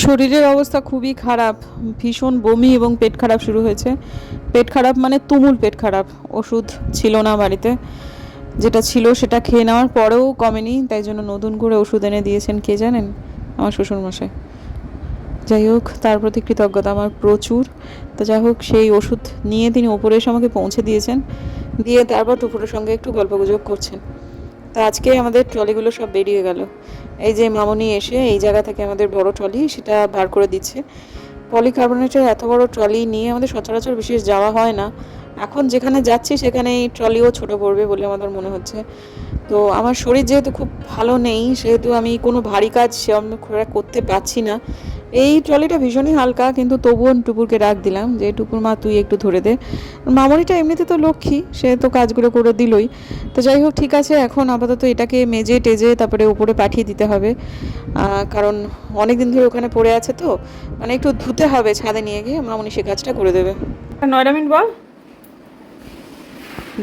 শরীরের অবস্থা খুবই খারাপ, ভীষণ বমি এবং পেট খারাপ শুরু হয়েছে। পেট খারাপ মানে তুমুল পেট খারাপ। ওষুধ ছিল না বাড়িতে, যেটা ছিল সেটা খেয়ে নেওয়ার পরেও কমেনি, তাই জন্য নতুন করে ওষুধ এনে দিয়েছেন কে জানেন? আমার শ্বশুরমশাই। যাই হোক, তার প্রতি কৃতজ্ঞতা আমার প্রচুর। তো যাই হোক, সেই ওষুধ নিয়ে তিনি ওপরে এসে আমাকে পৌঁছে দিয়েছেন, দিয়ে তারপর টুকুরের সঙ্গে একটু গল্পগুজব করছেন। তা আজকে আমাদের ট্রলিগুলো সব বেরিয়ে গেল। এই যে মামনি এসে এই জায়গা থেকে আমাদের বড় ট্রলি সেটা বার করে দিচ্ছে। পলিকার্বনেটের এত বড় ট্রলি নিয়ে আমাদের সচরাচর বিশেষ যাওয়া হয় না। এখন যেখানে যাচ্ছি সেখানে এই ট্রলিও ছোট পড়বে বলে আমার মনে হচ্ছে। তো আমার শরীর যেহেতু খুব ভালো নেই, সেহেতু আমি কোনো ভারী কাজ সেরকম করতে পারছি না। এই ট্রলিটা ভীষণই হালকা, কিন্তু তবুও টুকুরকে ডাক দিলাম যে টুকুর মা তুই একটু ধরে দে। মামনিটা এমনিতে তো লক্ষ্মী, সে তো কাজগুলো করে দিলই। তো যাই হোক, ঠিক আছে, এখন আপাতত এটাকে মেজে টেজে তারপরে উপরে পাঠিয়ে দিতে হবে। কারণ অনেক দিন ধরে ওখানে পড়ে আছে, তো মানে একটু ধুতে হবে, ছাদে নিয়ে গিয়ে মামনি সে কাজটা করে দেবে। 9 মিনিট বল।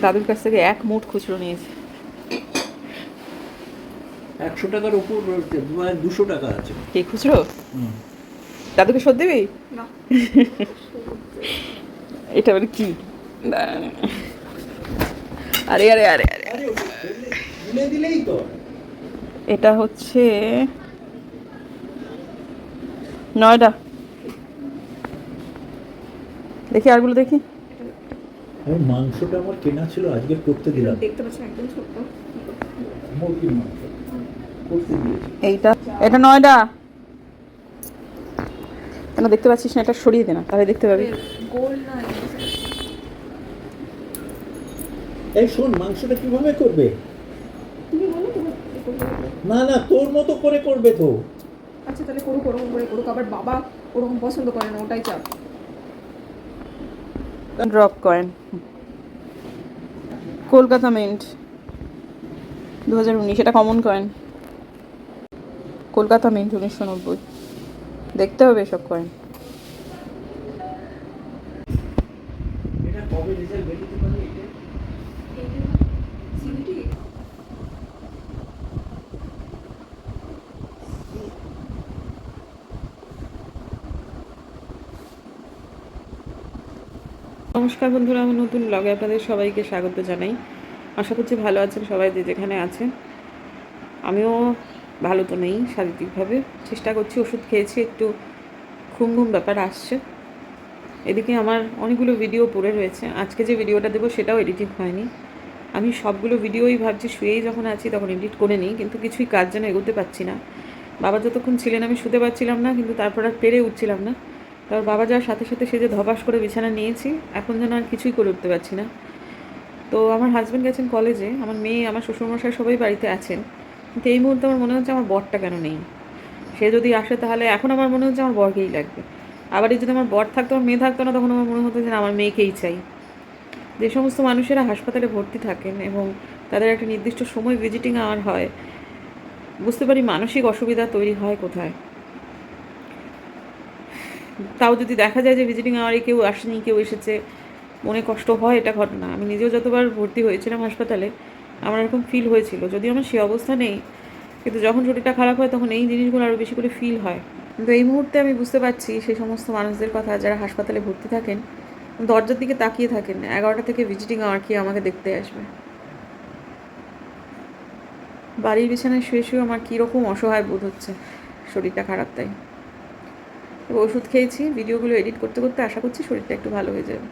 দাদুর কাছ থেকে 1 মুঠ খুচরো নিয়েছে। 100 টাকার উপর রয়েছে, 200 টাকা আছে। কি খুচরো? দাদুকে শোধ দিবি না? এটা মানে কি? আরে আরে আরে আরে, তুলে দিলেই তো। এটা হচ্ছে 9টা। দেখি আরগুলো দেখি। আমি মাংসটা আমার কেনা ছিল, আজকে করতে দিলাম। দেখতে পাচ্ছেন একদম ছোট্ট মুরগির মাংস করতে দিয়েছি। এটা 9টা। কেন দেখতে পাচ্ছিস না? এটা সরিয়ে দে না, তাহলে দেখতে পাবি। গোল না। এই শোন, মাংসটা কিভাবে করবে? তুমি বলো তোমার কি করবে। না না, তোর মতো করে করবে তো। আচ্ছা তাহলে করুক, ওরকম করে করুক। আবার বাবা ওরকম পছন্দ করে না, ওটাই চাপ। Drop coin, Kolkata mint 2019। এটা কমন কয়েন, কলকাতা মিন্ট 1990। দেখতে হবে এসব কয়েন। এটা কবে রেজাল্ট বেরোতে পারে এটা? সিভিটি নমস্কার বন্ধুরা, আমার নতুন ব্লগে আপনাদের সবাইকে স্বাগত জানাই। আশা করছি ভালো আছেন সবাই, যে যেখানে আছেন। আমিও ভালো তো নেই শারীরিকভাবে, চেষ্টা করছি। ওষুধ খেয়েছি, একটু ঘুম ঘুম ব্যাপার আসছে। এদিকে আমার অনেকগুলো ভিডিও পড়ে রয়েছে, আজকে যে ভিডিওটা দেবো সেটাও এডিটিং হয়নি। আমি সবগুলো ভিডিওই ভাবছি শুয়েই যখন আছি তখন এডিট করে নিই, কিন্তু কিছুই কাজ যেন এগোতে পারছি না। বাবা যতক্ষণ ছিলেন আমি শুতে পারছিলাম না, কিন্তু তারপর আর পেরে উঠছিলাম না। তারপর বাবা যাওয়ার সাথে সাথে সে যে ধপাস করে বিছানা নিয়েছি, এখন যেন আর কিছুই করে উঠতে পারছি না। তো আমার হাজব্যান্ড গেছেন কলেজে, আমার মেয়ে, আমার শ্বশুরমশাই সবাই বাড়িতে আছেন, কিন্তু এই মুহূর্তে আমার মনে হচ্ছে আমার বরটা কেন নেই। সে যদি আসে তাহলে এখন আমার মনে হচ্ছে আমার বরকেই লাগবে। আবার এই যদি আমার বর থাকতো, আমার মেয়ে থাকতো না, তখন আমার মনে হতো যে আমার মেয়েকেই চাই। যে সমস্ত মানুষেরা হাসপাতালে ভর্তি থাকেন এবং তাদের একটা নির্দিষ্ট সময় ভিজিটিং আওয়ার হয়, বুঝতে পারি মানসিক অসুবিধা তৈরি হয় কোথায়। তাও যদি দেখা যায় যে ভিজিটিং আওয়ারে কেউ আসেনি, কেউ এসেছে, মনে কষ্ট হয়, এটা ঘটনা। আমি নিজেও যতবার ভর্তি হয়েছিলাম হাসপাতালে আমার এরকম ফিল হয়েছিল, যদিও আমার সে অবস্থা নেই, কিন্তু যখন শরীরটা খারাপ হয় তখন এই জিনিসগুলো আরও বেশি করে ফিল হয়। কিন্তু এই মুহূর্তে আমি বুঝতে পারছি সেই সমস্ত মানুষদের কথা যারা হাসপাতালে ভর্তি থাকেন, দরজার দিকে তাকিয়ে থাকেন 11টা থেকে ভিজিটিং আওয়ার কি আমাকে দেখতে আসবে। বাড়ির বিছানায় শুয়ে শুয়ে আমার কীরকম অসহায় বোধ হচ্ছে, শরীরটা খারাপ তাই। ওষুধ খেয়েছি, ভিডিওগুলো এডিট করতে করতে আশা করছি শরীরটা একটু ভালো হয়ে যাবে।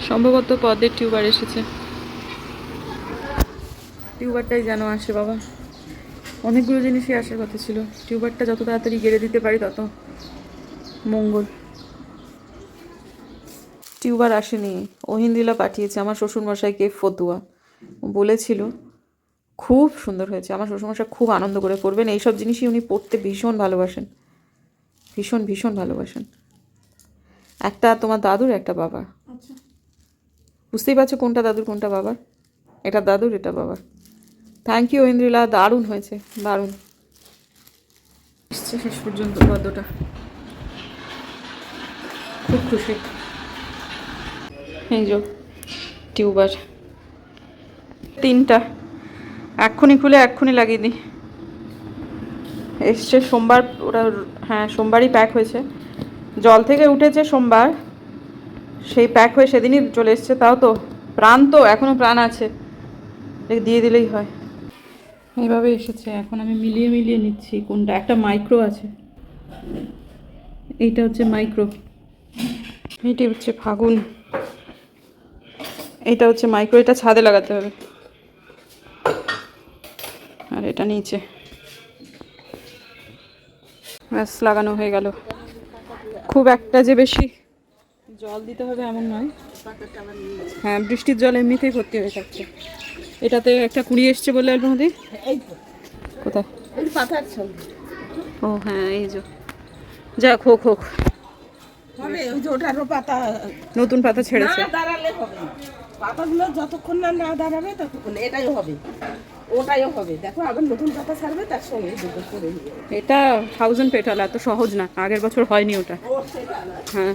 সম্ভবত পদের টিউবার এসেছে। টিউবারটাই যেন আসে বাবা, অনেকগুলো জিনিসই আসার কথা ছিল। টিউবারটা যত তাড়াতাড়ি গেড়ে দিতে পারি তত মঙ্গল। টিউবার আসেনি, ওহিন্দিলা পাঠিয়েছে আমার শ্বশুরমশাইকে ফতুয়া, বলেছিল খুব সুন্দর হয়েছে। আমার শ্বশুরমশাই খুব আনন্দ করে পড়বেন, এইসব জিনিসই উনি পড়তে ভীষণ ভালোবাসেন, ভীষণ ভীষণ ভালোবাসেন। একটা তোমার দাদুর, একটা বাবার। আচ্ছা বুঝতেই পারছো কোনটা দাদুর কোনটা বাবার। এটা দাদুর, এটা বাবার। থ্যাংক ইউ ইন্দ্রিলা, দারুণ হয়েছে, দারুণ এসছে শেষ পর্যন্ত পদ্মটা। খুব খুশি। এই যে টিউবার 3টা, এক্ষুনি খুলে এক্ষুনি লাগিয়ে দিই। এসছে সোমবার, ওরা হ্যাঁ সোমবারই প্যাক হয়েছে, জল থেকে উঠেছে সোমবার, সেই প্যাক হয়ে সেদিনই চলে এসছে। তাও তো প্রাণ, তো এখনও প্রাণ আছে, দিয়ে দিলেই হয়। এইভাবে এসেছে, এখন আমি মিলিয়ে মিলিয়ে নিচ্ছি কোনটা। একটা মাইক্রো আছে, এইটা হচ্ছে মাইক্রো, এইটা হচ্ছে ফাগুন, এইটা হচ্ছে মাইক্রো, এটা ছাদে লাগাতে হবে, আর এটা নিচে। ব্যাস লাগানো হয়ে গেল। খুব একটা যে বেশি জল দিতে হবে এমন নয়। হ্যাঁ, বৃষ্টির জল এমনিতেই ভর্তি হয়ে থাকছে। এটাতে একটা কুড়ি এসছে বলে আলমাদি, কোথায়? ও হ্যাঁ, এই যে যাক, হোক হোক, নতুন পাতা ছেড়েছে। পাতাগুলো যতক্ষণ না না দাঁড়াবে ততক্ষণ এটাই হবে, ওটাইও হবে। দেখো আবার নতুন পাতা ছাড়বে, তার সঙ্গে দুটো করে নিয়ে এটা 1000 পেটাল, এত সহজ না, আগের বছর হয়নি ওটা। হ্যাঁ,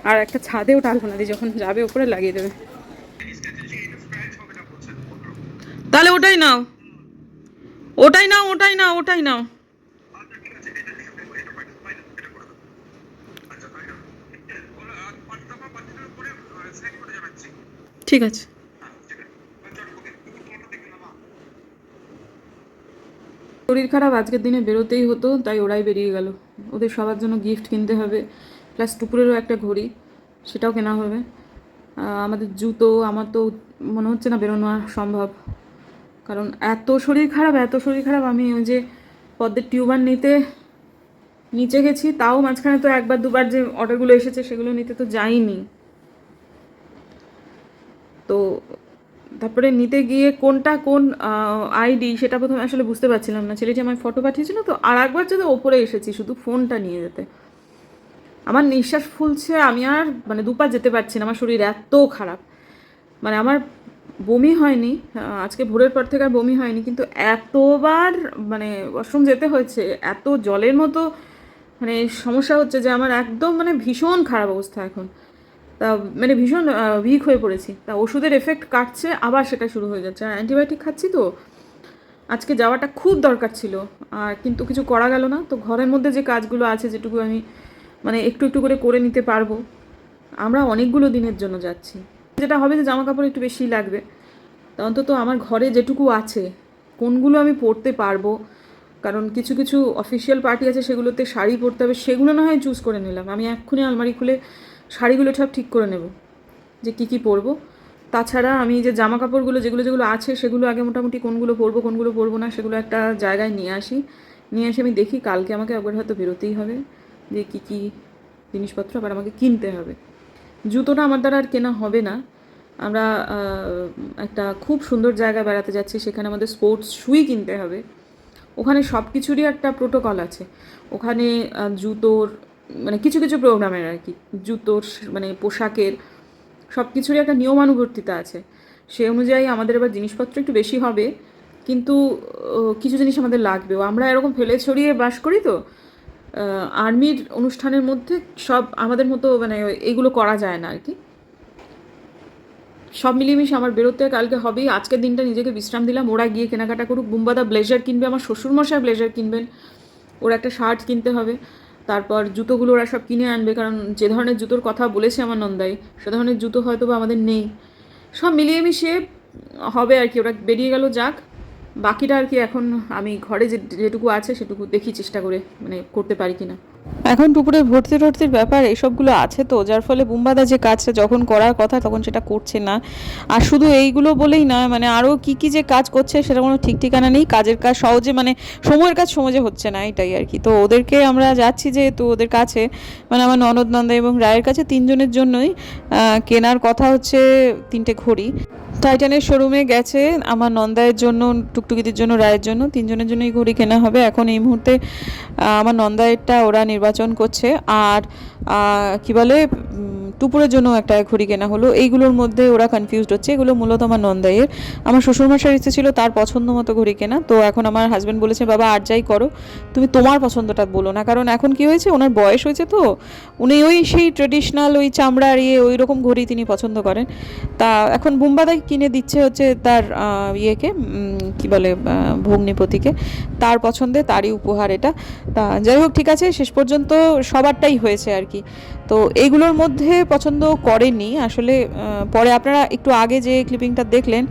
আর একটা ছাদে ওটা আলপনা দি যখন যাবে উপরে লাগিয়ে দেবে। তাহলে ওটাই নাও, ওটাই নাও, ওটাই নাও, ওটাই নাও। ঠিক আছে। শরীর খারাপ, আজকের দিনে বেরোতেই হতো, তাই ওরাই বেরিয়ে গেল। ওদের সবার জন্য গিফট কিনতে হবে, প্লাস টুকুরেরও একটা ঘড়ি, সেটাও কেনা হবে। আমাদের জুতো, আমার তো মনে হচ্ছে না বেরোনো সম্ভব, কারণ এত শরীর খারাপ, এত শরীর খারাপ। আমি ওই যে পদ্মের টিউবার নিতে নিচে গেছি, তাও মাঝখানে তো একবার দুবার যে অর্ডারগুলো এসেছে সেগুলো নিতে তো যাইনি। তো তারপরে নিতে গিয়ে কোনটা কোন আইডি সেটা প্রথমে আসলে বুঝতে পারছিলাম না। ছেলেটি আমায় ফটো পাঠিয়েছিল, তো আর একবার যদি ওপরে এসেছি শুধু ফোনটা নিয়ে যেতে, আমার নিঃশ্বাস ফুলছে, আমি আর মানে দুপা যেতে পারছি না, আমার শরীর এত খারাপ। মানে আমার বমি হয়নি, আজকে ভোরের পর থেকে আর বমি হয়নি, কিন্তু এতবার মানে ওয়াশরুম যেতে হয়েছে, এত জলের মতো মানে সমস্যা হচ্ছে যে আমার একদম মানে ভীষণ খারাপ অবস্থা এখন। তা মানে ভীষণ উইক হয়ে পড়েছি। তা ওষুধের এফেক্ট কাটছে, আবার সেটা শুরু হয়ে যাচ্ছে। আর অ্যান্টিবায়োটিক খাচ্ছি, তো আজকে যাওয়াটা খুব দরকার ছিল, আর কিন্তু কিছু করা গেল না। তো ঘরের মধ্যে যে কাজগুলো আছে, যেটুকু আমি মানে একটু একটু করে নিতে পারবো। আমরা অনেকগুলো দিনের জন্য যাচ্ছি, যেটা হবে যে জামা কাপড় একটু বেশি লাগবে, তা অন্তত আমার ঘরে যেটুকু আছে কোনগুলো আমি পরতে পারবো, কারণ কিছু কিছু অফিসিয়াল পার্টি আছে সেগুলোতে শাড়ি পরতে হবে, সেগুলো না হয় চুজ করে নিলাম। আমি এক্ষুনি আলমারি খুলে শাড়িগুলো সব ঠিক করে নেব যে কী কী পরবো। তাছাড়া আমি যে জামা কাপড়গুলো যেগুলো যেগুলো আছে সেগুলো আগে মোটামুটি কোনগুলো পরবো না সেগুলো একটা জায়গায় নিয়ে এসে আমি দেখি। কালকে আমাকে একবার হয়তো বেরোতেই হবে, যে কী কী জিনিসপত্র আবার আমাকে কিনতে হবে। জুতোটা আমার দ্বারা আর কেনা হবে না। আমরা একটা খুব সুন্দর জায়গায় বেড়াতে যাচ্ছি, সেখানে আমাদের স্পোর্টস শুই কিনতে হবে। ওখানে সব কিছুরই একটা প্রোটোকল আছে। ওখানে জুতোর মানে কিছু কিছু প্রোগ্রামের আর কি, জুতোর মানে পোশাকের সব কিছুরই একটা নিয়মানুবর্তিতা আছে। সেই অনুযায়ী আমাদের এবার জিনিসপত্র একটু বেশি হবে, কিন্তু কিছু জিনিস আমাদের লাগবেও। আমরা এরকম ফেলে ছড়িয়ে বাস করি, তো আর্মির অনুষ্ঠানের মধ্যে সব আমাদের মতো মানে এইগুলো করা যায় না আর কি। সব মিলিয়ে আমার বেরোতে কালকে হবেই। আজকের দিনটা নিজেকে বিশ্রাম দিলাম, ওরা গিয়ে কেনাকাটা করুক। বুম্বাদা ব্লেজার কিনবে, আমার শ্বশুরমশাই ব্লেজার কিনবেন, ওরা একটা শার্ট কিনতে হবে। তারপর জুতোগুলো ওরা সব কিনে আনবে, কারণ যে ধরনের জুতোর কথা বলেছে আমার নন্দাই, সে ধরনের জুতো হয়তো বা আমাদের নেই। সব মিলিয়ে মিশিয়ে হবে আর কি। ওরা বেরিয়ে গেল, যাক। বাকিটা আর কি এখন আমি ঘরে যেটুকু আছে সেটুকু দেখি চেষ্টা করে মানে করতে পারি কিনা। এখন টুপুরের ভর্তির ব্যাপার এইসবগুলো আছে, তো যার ফলে বুম্বাদা যে কাজটা যখন করার কথা তখন সেটা করছে না। আর শুধু এইগুলো বলেই নয়, মানে আরও কী কী যে কাজ করছে সেটা কোনো ঠিক ঠিকানা নেই। কাজের কাজ সহজে মানে সময়ের কাজ সহজে হচ্ছে না, এটাই আর কি। তো ওদেরকে আমরা যাচ্ছি যেহেতু ওদের কাছে, মানে আমার ননদ, নন্দা এবং রায়ের কাছে, তিনজনের জন্যই কেনার কথা হচ্ছে 3টে ঘড়ি। টাইটানের শোরুমে গেছে আমার নন্দায়ের জন্য, টুকটুকিদের জন্য, রায়ের জন্য, তিনজনের জন্যই ঘড়ি কেনা হবে। এখন এই মুহূর্তে আমার নন্দায়েরটা ওরা নির্বাচন করছে, আর কি বলে টুপুরের জন্য একটা ঘড়ি কেনা হলো। এইগুলোর মধ্যে ওরা কনফিউজড হচ্ছে। এগুলো মূলত আমার নন্দাইয়ের। আমার শ্বশুরমশাইয়ের ইচ্ছে ছিল তার পছন্দ মতো ঘড়ি কেনা, তো এখন আমার হাজব্যান্ড বলেছে বাবা আর যাই করো, তুমি তোমার পছন্দটা বলো না, কারণ এখন কি হয়েছে, ওনার বয়স হয়েছে, তো উনি ওই সেই ট্রেডিশনাল ওই চামড়ার ওই রকম ঘড়ি তিনি পছন্দ করেন। তা এখন বুম্বাদাই কিনে দিচ্ছে হচ্ছে তার ইয়েকে কি বলে ভগ্নিপতিকে, তার পছন্দে তারই উপহার এটা। তা যাই হোক, ঠিক আছে, শেষ পর্যন্ত সবারটাই হয়েছে আর কি। তো এইগুলোর মধ্যে পছন্দ করেনি আসলে। পরে আপনারা একটু আগে যে ক্লিপিংটা দেখলেন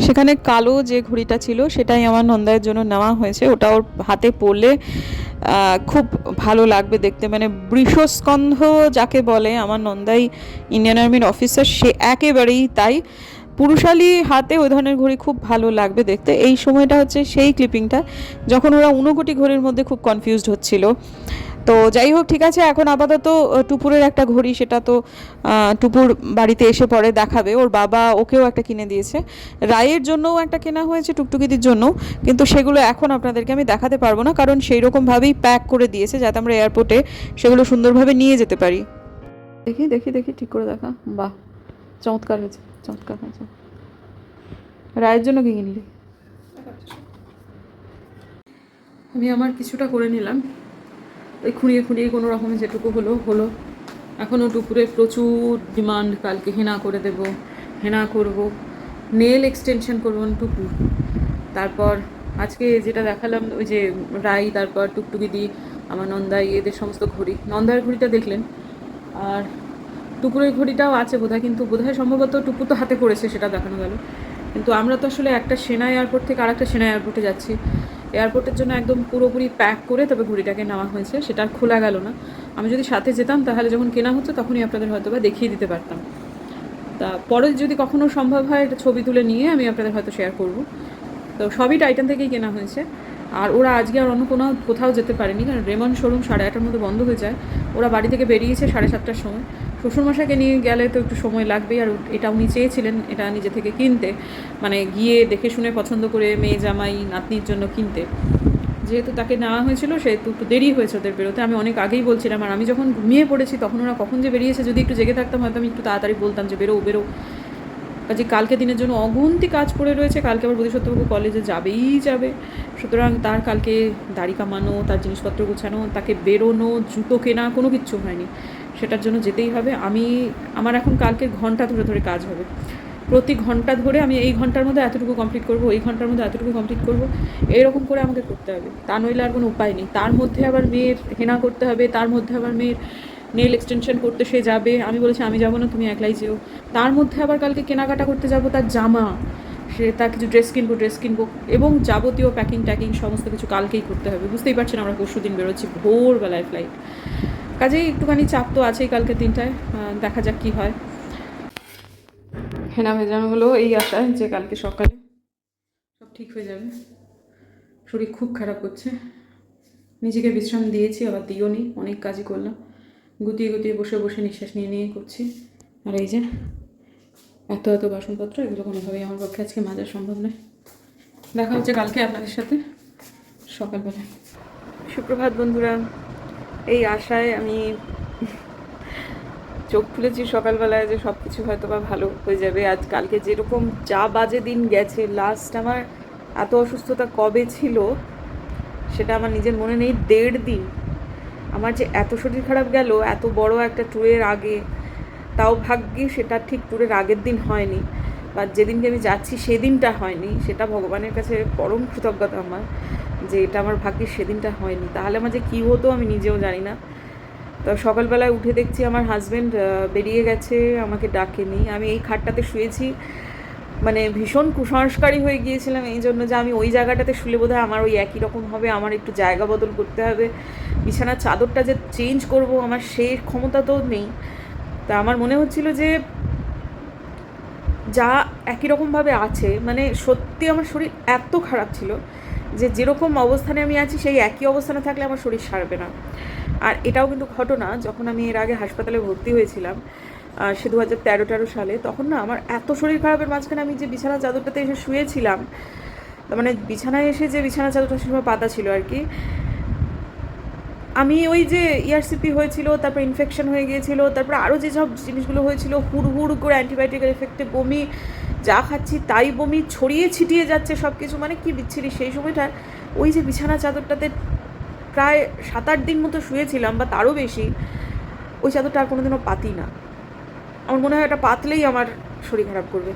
সেখানে কালো যে ঘড়িটা ছিল সেটাই আমার নন্দায়ের জন্য নেওয়া হয়েছে। ওটা ওর হাতে পরলে খুব ভালো লাগবে দেখতে, মানে বৃষস্কন্ধ যাকে বলে, আমার নন্দাই ইন্ডিয়ান আর্মির অফিসার, সে একেবারেই তাই। পুরুষালী হাতে ওই ধরনের ঘড়ি খুব ভালো লাগবে দেখতে। এই সময়টা হচ্ছে সেই ক্লিপিংটা যখন ওরা ঊনকোটি ঘড়ির মধ্যে খুব কনফিউজড হচ্ছিল। তো যাই হোক, ঠিক আছে, এখন আপাতত টুপুরের একটা ঘড়ি, সেটা তো টুপুর বাড়িতে এসে পরে দেখাবে। ওর বাবা ওকেও একটা কিনে দিয়েছে, রায়ের জন্যও একটা কেনা হয়েছে, টুকটুকিদের জন্য, কিন্তু সেগুলো এখন আপনাদেরকে আমি দেখাতে পারবো না, কারণ সেই রকমভাবেই প্যাক করে দিয়েছে যাতে আমরা এয়ারপোর্টে সেগুলো সুন্দরভাবে নিয়ে যেতে পারি। দেখি দেখি দেখি, ঠিক করে দেখা। বাহ, চমৎকার হয়েছে, চমৎকার হয়েছে। রায়ের জন্য কি কিনলি? আমি আমার কিছুটা করে নিলাম, ওই খুঁড়িয়ে খুঁড়িয়ে কোনো রকমে যেটুকু হলো। এখনও টুকুরের প্রচুর ডিমান্ড, কালকে হেনা করে দেব, হেনা করব, নেল এক্সটেনশন করবো টুকুর। তারপর আজকে যেটা দেখালাম ওই যে রাই, তারপর টুকটুকি দি, আমার নন্দাই, এদের সমস্ত ঘড়ি। নন্দার ঘড়িটা দেখলেন, আর টুকুরের ঘড়িটাও আছে বোধহয়, কিন্তু বোধহয় সম্ভবত টুকু তো হাতে পড়েছে, সেটা দেখানো গেল। কিন্তু আমরা তো আসলে একটা সেনা এয়ারপোর্ট থেকে আরেকটা সেনা এয়ারপোর্টে যাচ্ছি। এয়ারপোর্টের জন্য একদম পুরোপুরি প্যাক করে তবে ঘড়িটাকে নেওয়া হয়েছে, সেটা আর খোলা গেল না। আমি যদি সাথে যেতাম তাহলে যখন কেনা হচ্ছে তখনই আপনাদের হয়তো বা দেখিয়ে দিতে পারতাম। তা পরে যদি কখনো সম্ভব হয় একটা ছবি তুলে নিয়ে আমি আপনাদের হয়তো শেয়ার করব। তো সবই টাইটান থেকেই কেনা হয়েছে। আর ওরা আজকে আর অন্য কোথাও যেতে পারেনি, কারণ রেমন্ড শোরুম 8:30-র মধ্যে বন্ধ হয়ে যায়। ওরা বাড়ি থেকে বেরিয়েছে 7:30-টার সময়। শ্বশুরমশাইকে নিয়ে গেলে তো একটু সময় লাগবেই, আর এটা উনি চেয়েছিলেন এটা নিজে থেকে কিনতে, মানে গিয়ে দেখে শুনে পছন্দ করে মেয়ে জামাই নাতনির জন্য কিনতে। যেহেতু তাকে নেওয়া হয়েছিল সেহেতু একটু দেরি হয়েছে ওদের বেরোতে। আমি অনেক আগেই বলছিলাম, আর আমি যখন ঘুমিয়ে পড়েছি তখন ওরা কখন যে বেরিয়েছে, যদি একটু জেগে থাকতাম হয়তো আমি একটু তাড়াতাড়ি বলতাম যে বেরো বেরো। কাজে কালকে দিনের জন্য অগুন্তি কাজ পড়ে রয়েছে। কালকে আবার বোধিসত্ত্ববাবু কলেজে যাবে, সুতরাং তার কালকে দাড়ি কামানো, তার জিনিসপত্র গোছানো, তাকে বেরোনো, জুতো কেনা, কোনো কিচ্ছু হয়নি। সেটার জন্য যেতেই হবে। আমার এখন কালকে ঘন্টা ধরে ধরে কাজ হবে, প্রতি ঘন্টা ধরে আমি এই ঘন্টার মধ্যে এতটুকু কমপ্লিট করব, এই ঘন্টার মধ্যে এতটুকু কমপ্লিট করব, এরকম করে আমাকে করতে হবে। তা নইলে আর কোনো উপায় নেই। তার মধ্যে আবার মেয়ের হেনা করতে হবে, তার মধ্যে আবার মেয়ের নেল এক্সটেনশন করতে সে যাবে। আমি বলেছি আমি যাবো না, তুমি একলাই যেও। তার মধ্যে আবার কালকে কেনাকাটা করতে যাব, তার জামা, তার কিছু ড্রেস কিনবো, এবং যাবতীয় প্যাকিং সমস্ত কিছু কালকেই করতে হবে। বুঝতেই পারছেন আমরা পরশু দিন বেরোচ্ছি, ভোরবেলায় ফ্লাইট। কাজেই একটুখানি চাপ তো আছেই কালকে 3টায়। দেখা যাক কী হয়। হেনা ভেজানো হলো এই আশায় যে কালকে সকালে সব ঠিক হয়ে যাবে। শরীর খুব খারাপ করছে, নিজেকে বিশ্রাম দিয়েছি, আবার দিও নি, অনেক কাজই করলাম, গুটিয়ে বসে বসে নিঃশ্বাস নিয়ে করছি। আর এই যে এত বাসনপত্র, এগুলো কোনোভাবেই আমার পক্ষে আজকে মাজা সম্ভব নয়। দেখা হচ্ছে কালকে আপনাদের সাথে সকালবেলায়। সুপ্রভাত বন্ধুরা, এই আশায় আমি চোখ খুলেছি সকালবেলায় যে সব কিছু হয়তো বা ভালো হয়ে যাবে। কালকে যেরকম যা বাজে দিন গেছে, লাস্ট আমার এত অসুস্থতা কবে ছিল সেটা আমার নিজের মনে নেই। 1.5 দিন আমার যে এত শরীর খারাপ গেল এত বড় একটা ট্যুরের আগে, তাও ভাগ্যে সেটা ঠিক ট্যুরের আগের দিন হয়নি, বা যেদিনকে আমি যাচ্ছি সেদিনটা হয়নি। সেটা ভগবানের কাছে পরম কৃতজ্ঞতা আমার যে এটা আমার ভাগ্যে সেদিনটা হয়নি, তাহলে আমার যে কী হতো আমি নিজেও জানি না। তো সকালবেলায় উঠে দেখছি আমার হাজব্যান্ড বেরিয়ে গেছে, আমাকে ডাকেনি। আমি এই খাটটাতে শুয়েছি, মানে ভীষণ কুসংস্কারী হয়ে গিয়েছিলাম এই জন্য যে আমি ওই জায়গাটাতে শুলে বোধহয় আমার ওই একই রকম হবে, আমার একটু জায়গা বদল করতে হবে, বিছানার চাদরটা যে চেঞ্জ করব আমার সেই ক্ষমতা তো নেই। তা আমার মনে হচ্ছিল যে যা একই রকমভাবে আছে, মানে সত্যি আমার শরীর এত খারাপ ছিল যে যেরকম অবস্থানে আমি আছি সেই একই অবস্থানে থাকলে আমার শরীর সারবে না। আর এটাও কিন্তু ঘটনা, যখন আমি এর আগে হাসপাতালে ভর্তি হয়েছিলাম সে 2013 সালে, তখন না আমার এত শরীর খারাপের মাঝখানে আমি যে বিছানা চাদরটাতে এসে শুয়েছিলাম, মানে বিছানায় এসে যে বিছানা চাদরটা সময় পাতা ছিল আর কি, আমি ওই যে ERCP হয়েছিল, তারপর ইনফেকশন হয়ে গিয়েছিল, তারপর আরও যেসব জিনিসগুলো হয়েছিল, হুড় করে অ্যান্টিবায়োটিকের এফেক্টে বমি, যা খাচ্ছি তাই বমি, ছড়িয়ে ছিটিয়ে যাচ্ছে সব কিছু, মানে কি বিচ্ছিরি। সেই সময়টা ওই যে বিছানা চাদরটাতে প্রায় 7-8 দিন মতো শুয়েছিলাম বা তারও বেশি, ওই চাদরটা আর কোনোদিনও পাতি না। আমার মনে হয় এটা পাতলেই আমার শরীর খারাপ করবে।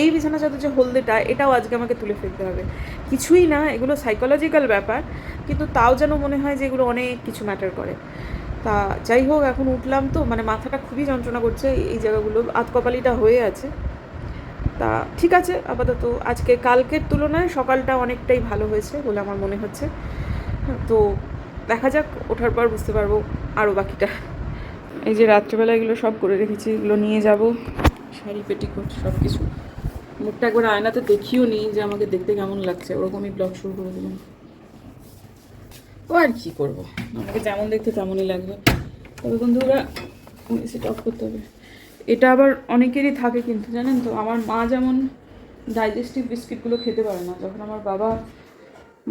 এই বিছানা চাদর যে হলদেটা, এটাও আজকে আমাকে তুলে ফেলতে হবে। কিছুই না, এগুলো সাইকোলজিক্যাল ব্যাপার, কিন্তু তাও যেন মনে হয় যে এগুলো অনেক কিছু ম্যাটার করে। তা যাই হোক, এখন উঠলাম তো, মানে মাথাটা খুবই যন্ত্রণা করছে, এই জায়গাগুলো আধকপালিটা হয়ে আছে। তা ঠিক আছে, আপাতত আজকে কালকের তুলনায় সকালটা অনেকটাই ভালো হয়েছে বলে আমার মনে হচ্ছে। তো দেখা যাক, ওঠার পর বুঝতে পারবো আরও বাকিটা। এই যে রাত্রেবেলা এগুলো সব করে রেখেছি, এগুলো নিয়ে যাব, শাড়ি পেটিকোট সব কিছু। মুখটা একবার আয়নাতে দেখিও নি যে আমাকে দেখতে কেমন লাগছে, ওরকমই ব্লগ শুরু করে দিলাম। ও আর কি করবো, আমাকে যেমন দেখতে তেমনই লাগবে। তবে বন্ধুরা, সেটা অফ করতে হবে। এটা আবার অনেকেরই থাকে কিন্তু, জানেন তো, আমার মা যেমন ডাইজেস্টিভ বিস্কিটগুলো খেতে পারে না। যখন আমার বাবা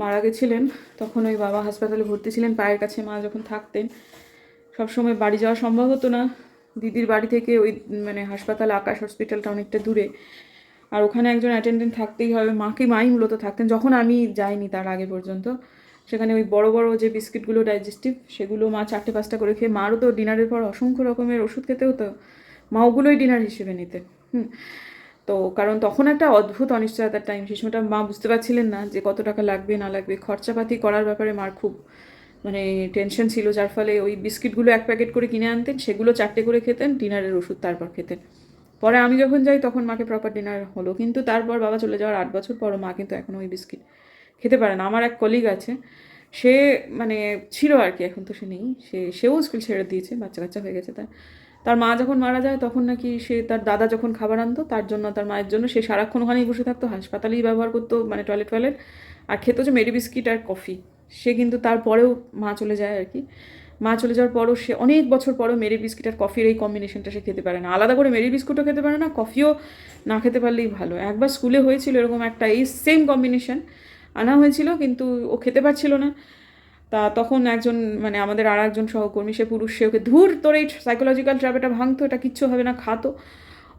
মারা গেছিলেন, তখন ওই বাবা হাসপাতালে ভর্তি ছিলেন, পায়ের কাছে মা যখন থাকতেন, সবসময় বাড়ি যাওয়া সম্ভব হতো না। দিদির বাড়ি থেকে ওই মানে হাসপাতাল, আকাশ হসপিটালটা অনেকটা দূরে, আর ওখানে একজন অ্যাটেন্ডেন্ট থাকতেই হবে। মাই মূলত থাকতেন যখন আমি যাইনি, তার আগে পর্যন্ত। সেখানে ওই বড় বড় যে বিস্কিটগুলো ডাইজেস্টিভ, সেগুলো মা 4-5টা করে খেয়ে, মারও তো ডিনারের পর অসংখ্য রকমের ওষুধ খেতে হতো, মা ওগুলোই ডিনার হিসেবে নিতেন। তো কারণ তখন একটা অদ্ভুত অনিশ্চয়তার টাইম, সেই সময়টা মা বুঝতে পারছিলেন না যে কত টাকা লাগবে না লাগবে, খরচাপাতি করার ব্যাপারে মার খুব মানে টেনশন ছিল, যার ফলে ওই বিস্কিটগুলো 1 প্যাকেট করে কিনে আনতেন, সেগুলো 4টে করে খেতেন, ডিনারের ওষুধ তারপর খেতেন। পরে আমি যখন যাই তখন মাকে প্রপার ডিনার হলো, কিন্তু তারপর বাবা চলে যাওয়ার 8 বছর পরও মা কিন্তু এখনও ওই বিস্কিট খেতে পারে না। আমার এক কলিগ আছে, সে মানে ছিল আর কি, এখন তো সে নেই, সেও স্কুল ছেড়ে দিয়েছে, বাচ্চা কাচ্চা হয়ে গেছে তার মা যখন মারা যায় তখন নাকি সে, তার দাদা যখন খাবার আনতো তার জন্য, তার মায়ের জন্য, সে সারাক্ষণ ওখানেই বসে থাকতো, হাসপাতালেই ব্যবহার করতো, মানে টয়লেট, আর খেতো যে মেরি বিস্কিট আর কফি। সে কিন্তু তারপরেও, মা চলে যায় আর কি, মা চলে যাওয়ার পরও সে অনেক বছর পরও মেরি বিস্কিট আর কফির এই কম্বিনেশনটা সে খেতে পারে না। আলাদা করে মেরি বিস্কুটও খেতে পারে না, কফিও না খেতে পারলেই ভালো। একবার স্কুলে হয়েছিল এরকম একটা, এই সেম কম্বিনেশন আনা হয়েছিল, কিন্তু ও খেতে পারছিল না। তা তখন একজন, মানে আমাদের আর একজন সহকর্মী, সে পুরুষ, সে ওকে, ধুর তোর এই সাইকোলজিক্যাল ট্র্যাপটা ভাঙতো, এটা কিচ্ছু হবে না, খাতো।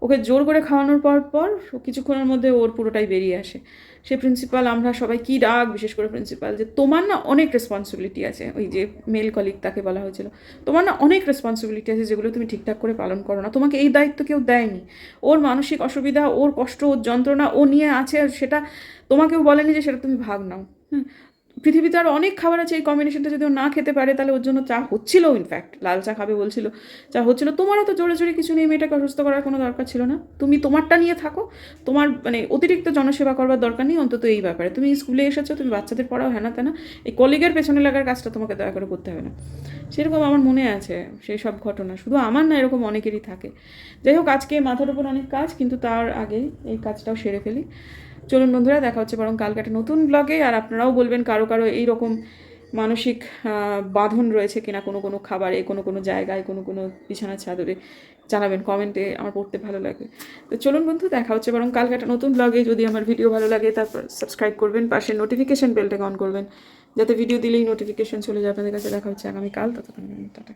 ওকে জোর করে খাওয়ানোর পর কিছুক্ষণের মধ্যে ওর পুরোটাই বেরিয়ে আসে। সে প্রিন্সিপাল, আমরা সবাই কী রাগ, বিশেষ করে প্রিন্সিপাল, যে তোমার না অনেক রেসপন্সিবিলিটি আছে, ওই যে মেল কলিগ তাকে বলা হয়েছিল, তোমার না অনেক রেসপন্সিবিলিটি আছে যেগুলো তুমি ঠিকঠাক করে পালন করো না, তোমাকে এই দায়িত্ব কেউ দেয়নি। ওর মানসিক অসুবিধা, ওর কষ্ট, ওর যন্ত্রণা ও নিয়ে আছে, সেটা তোমাকেও বলেনি যে সেটা তুমি ভাগ নাও। পৃথিবীতে আর অনেক খাবার আছে, এই কম্বিনেশনটা যদি ও না খেতে পারে, তাহলে ওর জন্য চা হচ্ছিল, ইনফ্যাক্ট লাল চা খাবে বলছিল, চা হচ্ছিল। তোমারও তো জোরে জোরে কিছু নেই, মেয়েটাকে অসুস্থ করার কোনো দরকার ছিল না, তুমি তোমারটা নিয়ে থাকো, তোমার মানে অতিরিক্ত জনসেবা করবার দরকার নেই অন্তত এই ব্যাপারে। তুমি স্কুলে এসেছো, তুমি বাচ্চাদের পড়াও, হ্যানা তেনা, এই কলিগের পেছনে লাগার কাজটা তোমাকে দয়া করে করতে হবে না। সেরকম আমার মনে আছে সেই সব ঘটনা, শুধু আমার না, এরকম অনেকেরই থাকে। যাই হোক, আজকে মাথার উপর অনেক কাজ, কিন্তু তার আগে এই কাজটাও সেরে ফেলি। চলুন বন্ধুরা, দেখা হচ্ছে বরং কালকে একটা নতুন ব্লগে। আর আপনারাও বলবেন কারো এইরকম মানসিক বাঁধন রয়েছে কিনা কোনো খাবারে, কোনো জায়গায়, কোনো বিছানার চাদরে, জানাবেন কমেন্টে, আমার পড়তে ভালো লাগে। তো চলুন বন্ধু, দেখা হচ্ছে বরং কালকে একটা নতুন ব্লগে। যদি আমার ভিডিও ভালো লাগে তারপর সাবস্ক্রাইব করবেন, পাশে নোটিফিকেশন বেলটাকে অন করবেন, যাতে ভিডিও দিলেই নোটিফিকেশন চলে যায় আপনাদের কাছে। দেখা হচ্ছে আগামীকাল, ততক্ষণ টাটা।